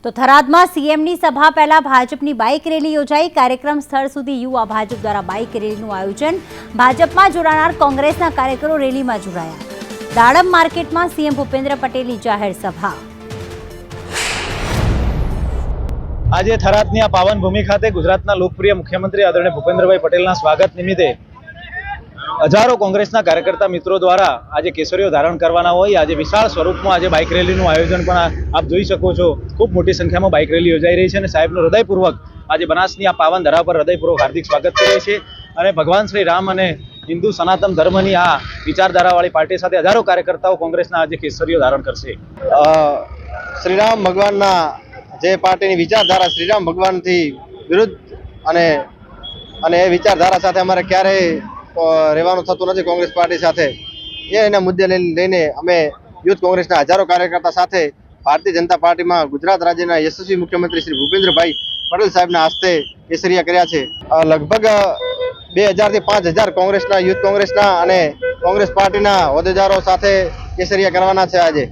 તો થરાદમાં સીએમની સભા પહેલા ભાજપની બાઇક રેલી યોજાઈ। કાર્યક્રમ સ્થળ સુધી યુવા ભાજપ દ્વારા બાઇક રેલીનું આયોજન। ભાજપમાં જોડાનાર કોંગ્રેસના કાર્યકરો રેલીમાં જોડાયા। દાડમ માર્કેટમાં સીએમ ભૂપેન્દ્ર પટેલની જાહેર સભા। આજે થરાદની આ પાવન ભૂમિ ખાતે ગુજરાતના લોકપ્રિય મુખ્યમંત્રી આદરણીય ભૂપેન્દ્રભાઈ પટેલના સ્વાગત નિમિત્તે હજારો કોંગ્રેસના કાર્યકર્તા મિત્રો દ્વારા આજે કેસરીઓ ધારણ કરવાના હોય આજે વિશાળ સ્વરૂપમાં આજે બાઇક રેલીનું આયોજન પણ આપ જોઈ શકો છો। ખૂબ મોટી સંખ્યામાં બાઇક રેલી યોજાઈ રહી છે અને સાહેબનું હૃદયપૂર્વક આજે બનાસની આ પાવન ધરા પર હૃદયપૂર્વક હાર્દિક સ્વાગત કરીએ છીએ અને ભગવાન શ્રી રામ અને હિન્દુ સનાતન ધર્મની આ વિચારધારાવાળી પાર્ટી સાથે હજારો કાર્યકર્તાઓ કોંગ્રેસના આજે કેસરીઓ ધારણ કરશે। શ્રીરામ ભગવાનના જે પાર્ટીની વિચારધારા શ્રીરામ ભગવાનથી વિરુદ્ધ અને એ વિચારધારા સાથે અમારે ક્યારેય રહેવાનું થતું નથી। કોંગ્રેસ પાર્ટી સાથે એના મુદ્દે લઈને અમે યુથ કોંગ્રેસના હજારો કાર્યકર્તા સાથે ભારતીય જનતા પાર્ટીમાં ગુજરાત રાજ્યના યશસ્વી મુખ્યમંત્રી શ્રી ભૂપેન્દ્રભાઈ પટેલ સાહેબના હસ્તે કેસરિયા કર્યા છે। લગભગ 2000 થી 5000 કોંગ્રેસના યુથ કોંગ્રેસના અને કોંગ્રેસ પાર્ટીના હોદ્દેદારો સાથે કેસરિયા કરવાના છે આજે।